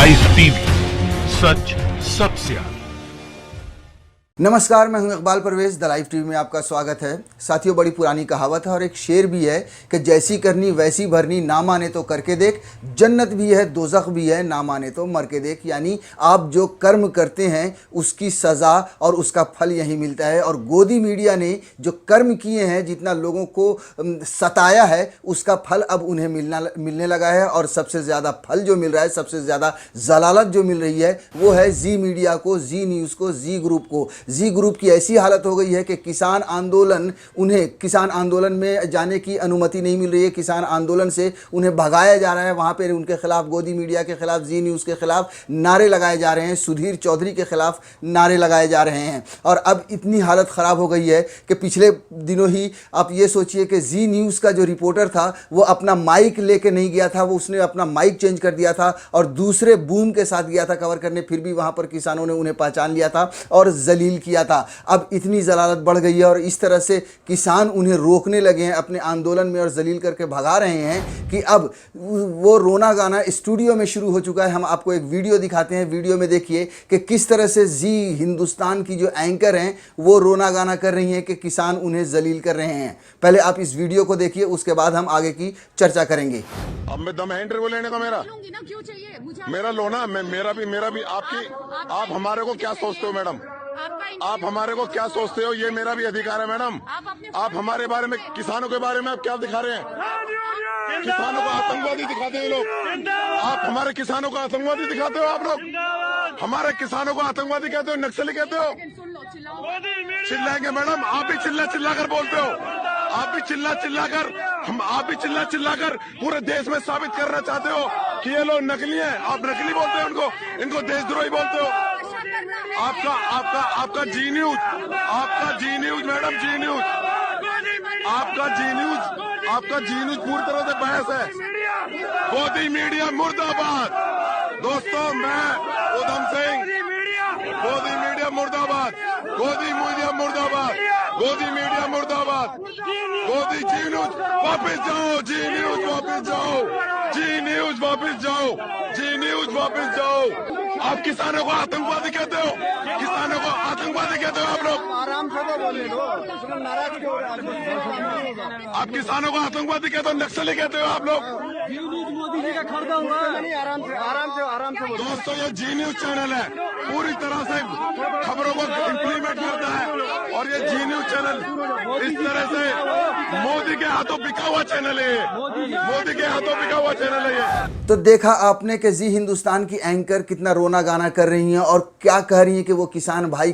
Live TV, सच सबसे आगे। नमस्कार, मैं हूं Iqbal Parvez. The live TV में आपका स्वागत है। साथियों, बड़ी पुरानी कहावत है और एक शेर भी है कि जैसी करनी वैसी भरनी, ना माने तो करके देख। जन्नत भी है, दोज़ख भी है, ना माने तो मर के देख। यानी आप जो कर्म करते हैं उसकी सज़ा और उसका फल यही मिलता है। और गोदी मीडिया ने जो कर्म किए हैं, जितना लोगों को सताया है, उसका फल अब उन्हें मिलने लगा है। और सबसे ज़्यादा फल जो मिल रहा है, सबसे ज़्यादा जलालत जो मिल रही है, वो है जी मीडिया को, जी न्यूज़ को, जी ग्रुप को। जी ग्रुप की ऐसी हालत हो गई है कि उन्हें किसान आंदोलन में जाने की अनुमति नहीं मिल रही है। किसान आंदोलन से उन्हें भगाया जा रहा है। वहाँ पर उनके खिलाफ, गोदी मीडिया के खिलाफ, जी न्यूज़ के खिलाफ नारे लगाए जा रहे हैं। सुधीर चौधरी के खिलाफ नारे लगाए जा रहे हैं। और अब इतनी हालत ख़राब हो गई है कि पिछले दिनों ही आप ये सोचिए कि जी न्यूज़ का जो रिपोर्टर था वो अपना माइक लेके नहीं गया था, वो उसने अपना माइक चेंज कर दिया था और दूसरे बूम के साथ गया था कवर करने। फिर भी वहाँ पर किसानों ने उन्हें पहचान लिया था और जलील किया था। अब इतनी जलालत बढ़ गई है और इस तरह से किसान उन्हें रोकने लगे हैं अपने आंदोलन में और जलील करके भगा रहे हैं कि अब वो रोना गाना स्टूडियो में शुरू हो चुका है। हम आपको एक वीडियो दिखाते हैं। वीडियो में देखिए कि किस तरह से जी हिंदुस्तान की जो एंकर हैं वो रोना गाना कर रही हैं कि किसान उन्हें जलील कर रहे हैं। पहले आप इस वीडियो को देखिए, उसके बाद हम आगे की चर्चा करेंगे। अब मैं दम है इंटरव्यू लेने का मेरा क्यों चाहिए मुझे? मेरा लो ना, मेरा भी आपकी। आप हमारे को क्या सोचते हो मैडम? आप हमारे को क्या सोचते हो? ये मेरा भी अधिकार है मैडम। आप हमारे बारे में, किसानों के बारे में आप क्या दिखा रहे हैं? किसानों को आतंकवादी दिखाते हैं लोग। आप हमारे किसानों को आतंकवादी दिखाते हो। आप लोग हमारे किसानों को आतंकवादी कहते हो, नक्सली कहते हो। चिल्लाएंगे मैडम, आप भी चिल्ला कर बोलते हो। आप भी चिल्ला कर पूरे देश में साबित करना चाहते हो कि ये लोग नकली हैं। आप नकली बोलते हो उनको, इनको देशद्रोही बोलते हो। आपका जी न्यूज मैडम, आपका जी न्यूज पूरी तरह से बहस है। गोदी मीडिया मुर्दाबाद। दोस्तों, मैं उधम सिंह, गोदी मीडिया मुर्दाबाद, गोदी मीडिया मुर्दाबाद, गोदी मीडिया मुर्दाबाद, गोदी जी न्यूज वापस जाओ, जी न्यूज वापस जाओ, जी न्यूज वापस जाओ, जी न्यूज वापस जाओ। आप किसानों को आतंकवादी कहते हो, किसानों को आतंकवादी कहते हो। आप लोग आराम से तो बोलिए, नाराज क्यों हो रहे हैं? आप किसानों को आतंकवादी कहते हो, नक्सली कहते हो। आप लोग मोदी जी का खरीदा हुआ नहीं। आराम से बोलिए। दोस्तों, ये जी न्यूज चैनल है, पूरी तरह से खबरों को इम्प्लीमेंट करता है। और ये जी न्यूज चैनल इस तरह से मोदी के हाथों बिका हुआ चैनल है। मोदी के हाथों बिका हुआ चैनल है ये। तो देखा आपने कि जी हिंदुस्तान की एंकर कितना रोना गाना कर रही हैं और क्या कह रही हैं कि वो किसान भाई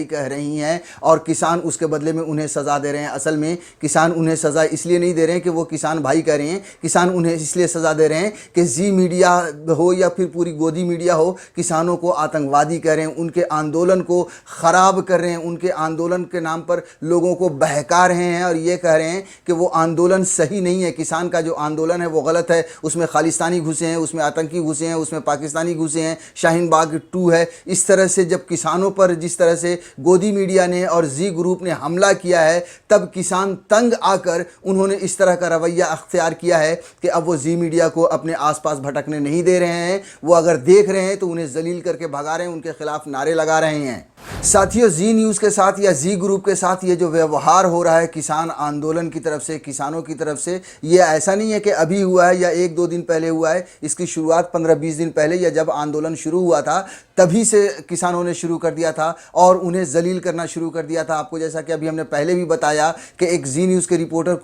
कह रही हैं और किसान उसके बदले में उन्हें सज़ा दे रहे हैं। असल में किसान उन्हें सज़ा इसलिए नहीं दे रहे हैं कि वो किसान भाई कह रहे हैं, किसान उन्हें इसलिए सज़ा दे रहे हैं कि जी मीडिया हो या फिर पूरी गोदी मीडिया हो, किसानों को आतंकवादी कह रहे हैं, उनके आंदोलन को ख़राब कर रहे हैं, उनके आंदोलन के नाम पर लोगों को बहका रहे हैं और ये कह रहे हैं कि वो आंदोलन सही नहीं है। किसान का जो आंदोलन है वो गलत है, उसमें खालिस्तानी घुसे हैं, उसमें आतंकी घुसे हैं, उसमें पाकिस्तानी घुसे हैं, शाहीन बाग 2 है। इस तरह से जब किसानों पर जिस तरह से गोदी मीडिया ने और जी ग्रुप ने हमला किया है, तब किसान तंग आकर उन्होंने इस तरह का रवैया अख्तियार किया है कि अब वो जी मीडिया को अपने आसपास भटकने नहीं दे रहे हैं। वो अगर देख रहे हैं तो उन्हें जलील करके भगा रहे हैं, उनके खिलाफ नारे लगा रहे हैं। साथियों, जी न्यूज़ के साथ या जी ग्रुप के साथ ये जो व्यवहार हो रहा है किसान आंदोलन की तरफ से, किसानों की तरफ से, ये ऐसा नहीं है कि अभी हुआ है या 1-2 दिन पहले हुआ है। इसकी शुरुआत 15-20 दिन पहले या जब आंदोलन शुरू हुआ था तभी से किसानों ने शुरू कर दिया था और उन्हें जलील करना शुरू कर दिया था। आपको जैसा कि अभी हमने पहले भी बताया कि एक जी न्यूज़ के रिपोर्टर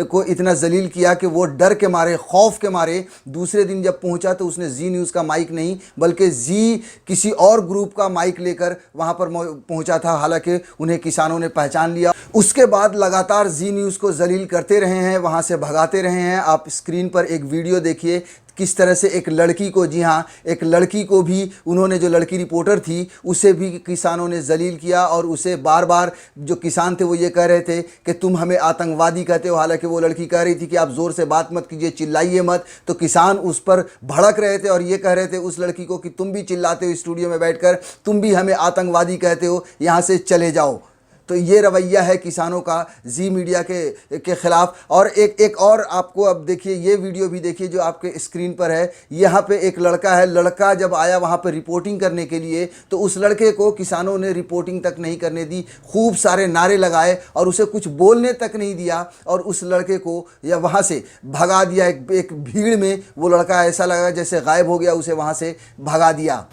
को इतना जलील किया कि वो डर के मारे, खौफ के मारे दूसरे दिन जब पहुंचा तो उसने जी न्यूज़ का माइक नहीं बल्कि जी किसी और ग्रुप का माइक लेकर वहाँ पर पहुंचा था। हालांकि उन्हें किसानों ने पहचान लिया। उसके बाद लगातार जी न्यूज़ को जलील करते रहे हैं, वहाँ से भगाते रहे हैं। आप स्क्रीन पर एक वीडियो देखिए किस तरह से एक लड़की को, जी हाँ, एक लड़की को भी उन्होंने, जो लड़की रिपोर्टर थी उसे भी किसानों ने जलील किया और उसे बार बार, जो किसान थे वो ये कह रहे थे कि तुम हमें आतंकवादी कहते हो। हालांकि वो लड़की कह रही थी कि आप ज़ोर से बात मत कीजिए, चिल्लाइए मत। तो किसान उस पर भड़क रहे थे और ये कह रहे थे उस लड़की को कि तुम भी चिल्लाते हो स्टूडियो में बैठकर, तुम भी हमें आतंकवादी कहते हो, यहाँ से चले जाओ। तो ये रवैया है किसानों का जी मीडिया के खिलाफ। और एक और आपको अब देखिए, ये वीडियो भी देखिए जो आपके स्क्रीन पर है। यहाँ पे एक लड़का है, लड़का जब आया वहाँ पे रिपोर्टिंग करने के लिए तो उस लड़के को किसानों ने रिपोर्टिंग तक नहीं करने दी, खूब सारे नारे लगाए और उसे कुछ बोलने तक नहीं दिया और उस लड़के को या वहाँ से भगा दिया। एक भीड़ में वो लड़का ऐसा लगा जैसे गायब हो गया, उसे वहाँ से भगा दिया।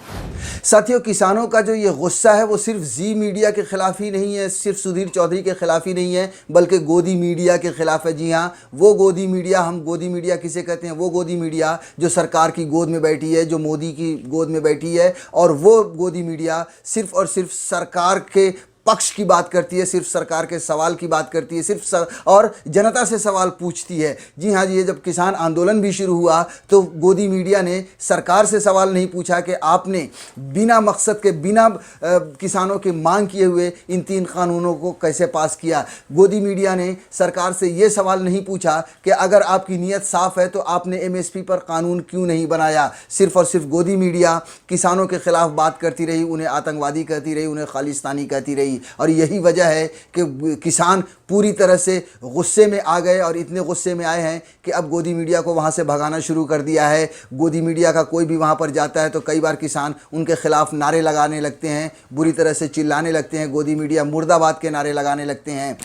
साथियों, किसानों का जो ये गुस्सा है वो सिर्फ जी मीडिया के खिलाफ ही नहीं है, सिर्फ सुधीर चौधरी के खिलाफ ही नहीं है, बल्कि गोदी मीडिया के खिलाफ है। जी हाँ, वो गोदी मीडिया, हम गोदी मीडिया किसे कहते हैं? वो गोदी मीडिया जो सरकार की गोद में बैठी है, जो मोदी की गोद में बैठी है, और वो गोदी मीडिया सिर्फ और सिर्फ सरकार के पक्ष की बात करती है, सिर्फ सरकार के सवाल की बात करती है, और जनता से सवाल पूछती है। जी हाँ, ये जब किसान आंदोलन भी शुरू हुआ तो गोदी मीडिया ने सरकार से सवाल नहीं पूछा कि आपने बिना मकसद के, बिना किसानों के मांग किए हुए इन 3 कानूनों को कैसे पास किया। गोदी मीडिया ने सरकार से ये सवाल नहीं पूछा कि अगर आपकी नीयत साफ़ है तो आपने MSP पर कानून क्यों नहीं बनाया। सिर्फ और सिर्फ गोदी मीडिया किसानों के खिलाफ बात करती रही, उन्हें आतंकवादी कहती रही, उन्हें खालिस्तानी कहती रही। और यही वजह है कि किसान पूरी तरह से गुस्से में आ गए और इतने गुस्से में आए हैं कि अब गोदी मीडिया को वहाँ से भगाना शुरू कर दिया है। गोदी मीडिया का कोई भी वहाँ पर जाता है तो कई बार किसान उनके खिलाफ नारे लगाने लगते हैं, बुरी तरह से चिल्लाने लगते हैं, गोदी मीडिया मुर्दाबाद के नारे लगाने लगते हैं।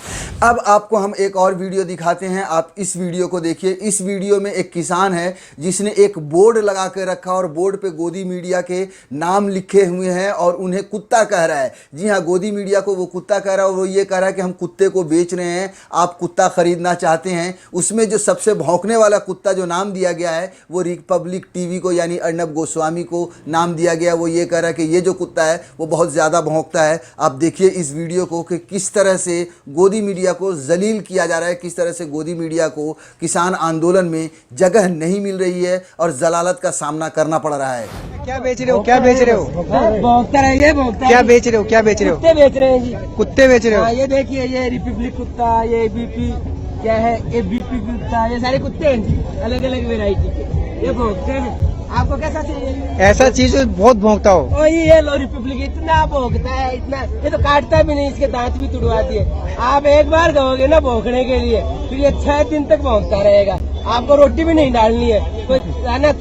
अब आपको हम एक और वीडियो दिखाते हैं, आप इस वीडियो को देखिए। इस वीडियो में एक किसान है जिसने एक बोर्ड लगा के रखा और बोर्ड पे गोदी मीडिया के नाम लिखे हुए हैं और उन्हें कुत्ता कह रहा है। जी हाँ, गोदी मीडिया को वो कुत्ता कह रहा है और वो ये कह रहा है कि हम कुत्ते को बेच रहे हैं, आप कुत्ता खरीदना चाहते हैं। उसमें जो सबसे भौंकने वाला कुत्ता जो नाम दिया गया है वो रिपब्लिक टीवी को यानी अर्नब गोस्वामी को नाम दिया गया। वो ये कह रहा है कि ये जो कुत्ता है वो बहुत ज़्यादा भौंकता है। आप देखिए इस वीडियो को कि किस तरह से गोदी मीडिया को जलील किया जा रहा है, किस तरह से गोदी मीडिया को किसान आंदोलन में जगह नहीं मिल रही है और जलालत का सामना करना पड़ रहा है। क्या बेच रहे हो? क्या बेच रहे हो? भोगता रहे, ये भोगता क्या बेच रहे हो? क्या बेच रहे हो? कुत्ते बेच रहे हैं जी। कुत्ते बेच रहे हो? हाँ, ये देखिए, ये रिपब्लिक कुत्ता, ये BP क्या है, ये BP कुत्ता, ये सारे कुत्ते हैं जी, अलग अलग वेराइटी के, ये भोगते हैं। आपको कैसा चाहिए? ऐसा चीज जो बहुत भौंकता हो। ओ ये लो, रिपब्लिक इतना भोगता है, इतना, ये तो काटता भी नहीं, इसके दांत भी तुड़वा दिए। आप एक बार कहोगे ना भोंकने के लिए, फिर ये 6 दिन तक भोंकता रहेगा। आपको रोटी भी नहीं डालनी है, तो ना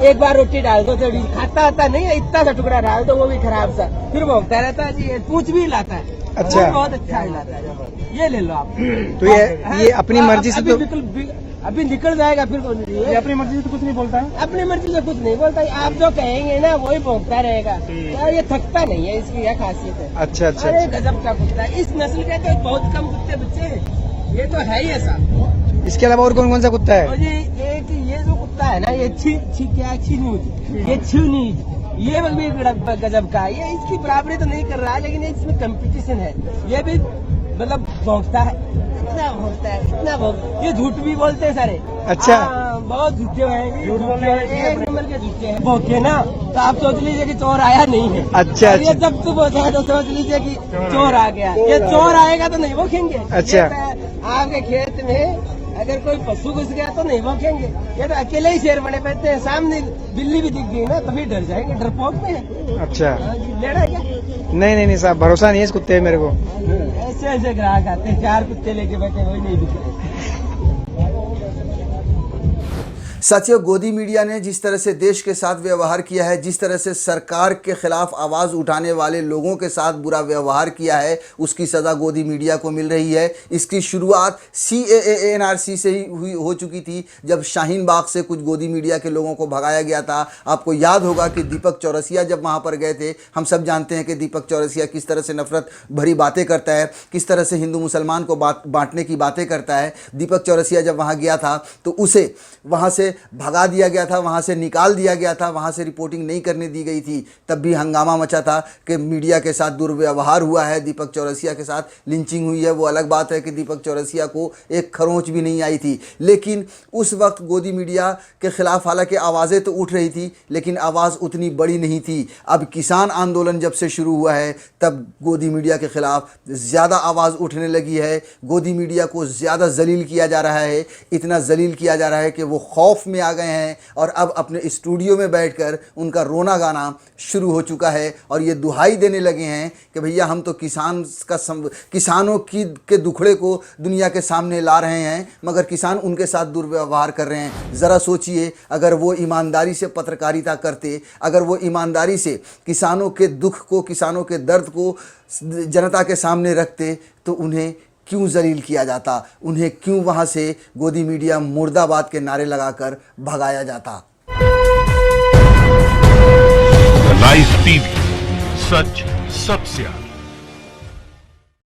एक बार रोटी डाल दो, थोड़ी खाता आता नहीं है, इतना सा टुकड़ा डाल दो, वो भी खराब सा, फिर भोंकता रहता है जी। पूछ भी लाता है, अच्छा, बहुत अच्छा लाता है। ये ले लो आप। तो ये अपनी मर्जी से तो अभी निकल जाएगा, फिर ये अपनी मर्जी से तो कुछ नहीं बोलता है, अपनी मर्जी से कुछ नहीं बोलता है। आप जो कहेंगे ना वही भोंकता रहेगा, ये थकता नहीं है, इसकी यह खासियत है। अच्छा अच्छा, अरे गजब का कुत्ता है, इस नस्ल के तो बहुत कम कुत्ते बच्चे हैं, ये तो है ही ऐसा। इसके अलावा और कौन कौन सा कुत्ता है? और ये जो कुत्ता है ना, ये छिनूज, ये छिनूज, ये भी गजब का है। ये इसकी बराबरी तो नहीं कर रहा है, लेकिन इसमें कंपटीशन है। ये भी मतलब भौंकता है, इतना भौंकता है, इतना भौंकता। ये झूठ भी बोलते हैं सारे। अच्छा, बहुत झूठे हैं, झूठ बोलने एक नंबर के झूठे हैं। भौंके ना तो आप सोच लीजिए कि चोर आया नहीं है। अच्छा, ये जब तू बोलता है तो सोच लीजिए कि चोर आ गया। ये चोर आएगा तो नहीं भौंकेंगे। अच्छा, आपके खेत में अगर कोई पशु घुस गया तो नहीं भौंकेंगे, ये तो अकेले ही शेर बने पड़ते हैं। सामने बिल्ली भी दिख गई ना तो फिर डर जाएंगे, डरपोक में है। अच्छा, लेना क्या? नहीं साहब, भरोसा नहीं है इस कुत्ते मेरे को। ऐसे ऐसे ग्राहक आते हैं, 4 कुत्ते लेके बैठे, वही नहीं दिख रहे। साथियों, गोदी मीडिया ने जिस तरह से देश के साथ व्यवहार किया है, जिस तरह से सरकार के खिलाफ आवाज़ उठाने वाले लोगों के साथ बुरा व्यवहार किया है, उसकी सज़ा गोदी मीडिया को मिल रही है। इसकी शुरुआत CAA NRC से ही हो चुकी थी, जब शाहीन बाग से कुछ गोदी मीडिया के लोगों को भगाया गया था। आपको याद होगा कि दीपक चौरसिया जब वहाँ पर गए थे, हम सब जानते हैं कि दीपक चौरसिया किस तरह से नफरत भरी बातें करता है, किस तरह से हिंदू मुसलमान को बांटने की बातें करता है। दीपक चौरसिया जब वहाँ गया था तो उसे वहाँ से भगा दिया गया था, वहाँ से निकाल दिया गया था, वहाँ से रिपोर्टिंग नहीं करने दी गई थी। तब भी हंगामा मचा था कि मीडिया के साथ दुर्व्यवहार हुआ है, दीपक चौरसिया के साथ लिंचिंग हुई है। वो अलग बात है कि दीपक चौरसिया को एक खरोंच भी नहीं आई थी, लेकिन उस वक्त गोदी मीडिया के खिलाफ हालांकि आवाज़ें तो उठ रही थी, लेकिन आवाज़ उतनी बड़ी नहीं थी। अब किसान आंदोलन जब से शुरू हुआ है तब गोदी मीडिया के खिलाफ ज़्यादा आवाज़ उठने लगी है। गोदी मीडिया को ज़्यादा जलील किया जा रहा है, इतना जलील किया जा रहा है कि वो खौफ खौफ में आ गए हैं और अब अपने स्टूडियो में बैठकर उनका रोना गाना शुरू हो चुका है और ये दुहाई देने लगे हैं कि भैया हम तो किसानों के दुखड़े को दुनिया के सामने ला रहे हैं, मगर किसान उनके साथ दुर्व्यवहार कर रहे हैं। ज़रा सोचिए, अगर वो ईमानदारी से पत्रकारिता करते, अगर वो ईमानदारी से किसानों के दुख को, किसानों के दर्द को जनता के सामने रखते, तो उन्हें क्यों जलील किया जाता, उन्हें क्यों वहाँ से गोदी मीडिया मुर्दाबाद के नारे लगाकर भगाया जाता। लाइव टीवी, सच सबसे आगे।